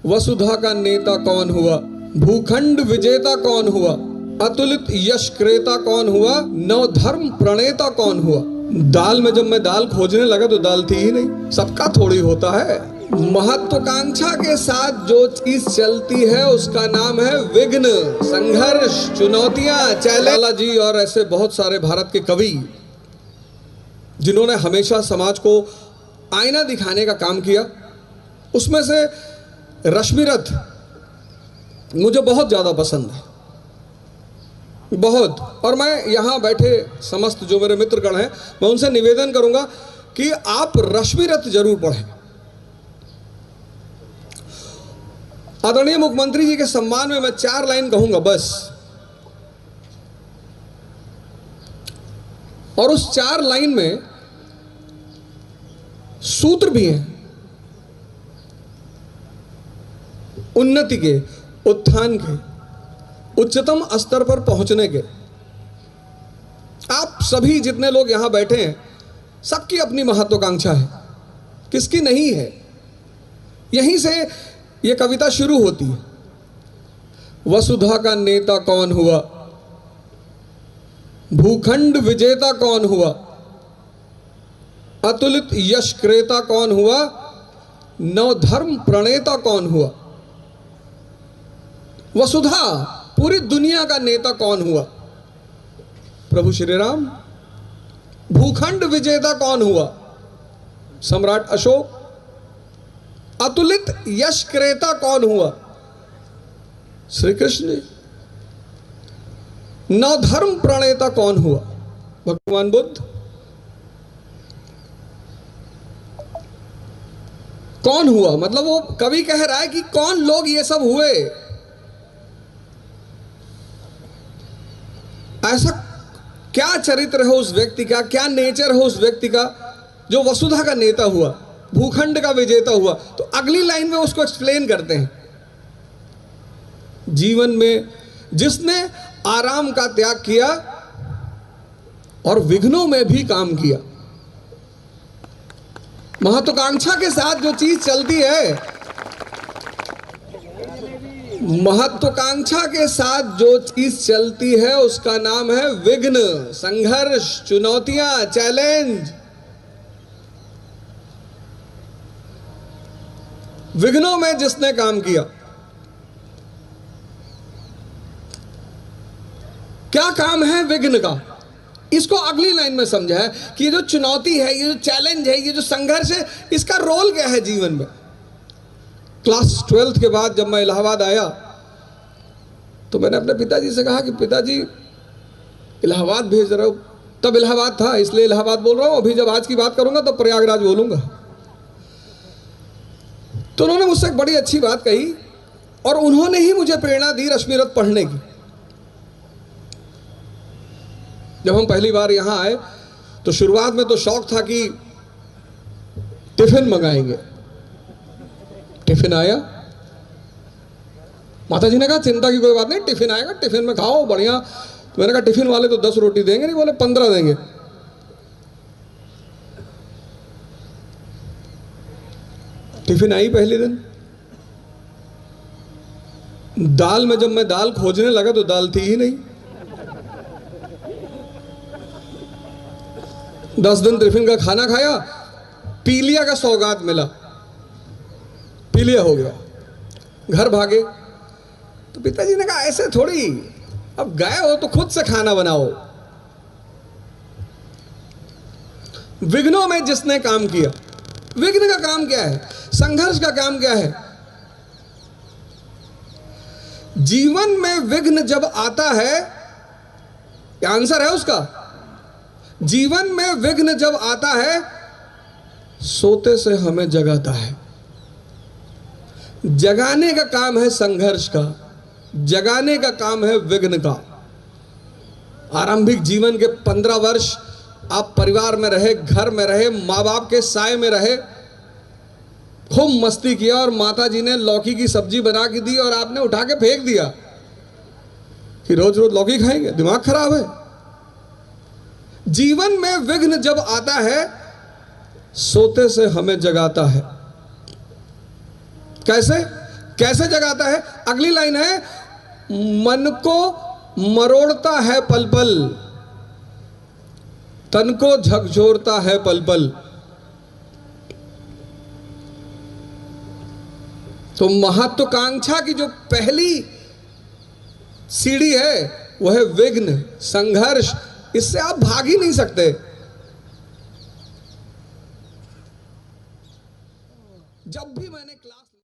वसुधा का नेता कौन हुआ, भूखंड विजेता कौन हुआ, अतुलित यश क्रेता कौन हुआ, नवधर्म प्रणेता कौन हुआ। दाल में जब मैं दाल खोजने लगा तो दाल थी ही नहीं। सबका थोड़ी होता है। महत्वाकांक्षा के साथ जो चीज चलती है उसका नाम है विघ्न, संघर्ष, चुनौतियां, चैलेंज। जी और ऐसे बहुत सारे भारत के कवि जिन्होंने हमेशा समाज को आईना दिखाने का काम किया, उसमें से रश्मिरथ मुझे बहुत ज्यादा पसंद है, बहुत। और मैं यहाँ बैठे समस्त जो मेरे मित्रगण हैं, मैं उनसे निवेदन करूंगा कि आप रश्मिरथ जरूर पढ़ें। आदरणीय मुख्यमंत्री जी के सम्मान में मैं 4 लाइन कहूंगा बस, और उस 4 लाइन में सूत्र भी हैं उन्नति के, उत्थान के, उच्चतम स्तर पर पहुंचने के। आप सभी जितने लोग यहां बैठे हैं, सबकी अपनी महत्वाकांक्षा है, किसकी नहीं है। यहीं से यह कविता शुरू होती है। वसुधा का नेता कौन हुआ, भूखंड विजेता कौन हुआ, अतुलित यश क्रेता कौन हुआ, नवधर्म प्रणेता कौन हुआ। वसुधा पूरी दुनिया का नेता कौन हुआ, प्रभु श्री राम। भूखंड विजेता कौन हुआ, सम्राट अशोक। अतुलित यश क्रेता कौन हुआ, श्री कृष्ण। नवधर्म प्रणेता कौन हुआ, भगवान बुद्ध। कौन हुआ मतलब वो कवि कह रहा है कि कौन लोग ये सब हुए। ऐसा क्या चरित्र है उस व्यक्ति का, क्या नेचर है उस व्यक्ति का जो वसुधा का नेता हुआ, भूखंड का विजेता हुआ। तो अगली लाइन में उसको एक्सप्लेन करते हैं। जीवन में जिसने आराम का त्याग किया और विघ्नों में भी काम किया। महत्वाकांक्षा के साथ जो चीज चलती है, महत्वाकांक्षा के साथ जो चीज चलती है उसका नाम है विघ्न, संघर्ष, चुनौतियां, चैलेंज। विघ्नों में जिसने काम किया, क्या काम है विघ्न का, इसको अगली लाइन में समझा है कि ये जो चुनौती है, ये जो चैलेंज है, ये जो संघर्ष है, इसका रोल क्या है जीवन में। क्लास 12th के बाद जब मैं इलाहाबाद आया तो मैंने अपने पिताजी से कहा कि पिताजी इलाहाबाद भेज रहा हूं। तब इलाहाबाद था इसलिए इलाहाबाद बोल रहा हूं, अभी जब आज की बात करूंगा तो प्रयागराज बोलूंगा। तो उन्होंने मुझसे एक बड़ी अच्छी बात कही और उन्होंने ही मुझे प्रेरणा दी रश्मिरथ पढ़ने की। जब हम पहली बार यहां आए तो शुरुआत में तो शौक था कि टिफिन मंगाएंगे। टिफिन आया, माता जी ने कहा चिंता की कोई बात नहीं, टिफिन आएगा, टिफिन में खाओ बढ़िया। तो मैंने कहा टिफिन वाले तो 10 रोटी देंगे नहीं, बोले 15 देंगे। टिफिन आई पहले दिन। दाल में जब मैं दाल खोजने लगा तो दाल थी ही नहीं। 10 दिन टिफिन का खाना खाया, पीलिया का सौगात मिला, पीलिया हो गया, घर भागे। तो पिताजी ने कहा ऐसे थोड़ी, अब गए हो तो खुद से खाना बनाओ। विघ्नों में जिसने काम किया, विघ्न का काम क्या है, संघर्ष का काम क्या है। जीवन में विघ्न जब आता है, क्या आंसर है उसका, जीवन में विघ्न जब आता है सोते से हमें जगाता है। जगाने का काम है संघर्ष का, जगाने का काम है विघ्न का। आरंभिक जीवन के 15 वर्ष आप परिवार में रहे, घर में रहे, माँ बाप के साए में रहे, खूब मस्ती किया और माता जी ने लौकी की सब्जी बना के दी और आपने उठा के फेंक दिया कि रोज रोज लौकी खाएंगे, दिमाग खराब है। जीवन में विघ्न जब आता है सोते से हमें जगाता है। कैसे? कैसे जगाता है? अगली लाइन है, मन को मरोड़ता है पल पल, तन को झकझोरता है पल पल। तो महत्वाकांक्षा की जो पहली सीढ़ी है वो है विघ्न, संघर्ष। इससे आप भाग ही नहीं सकते। जब भी मैंने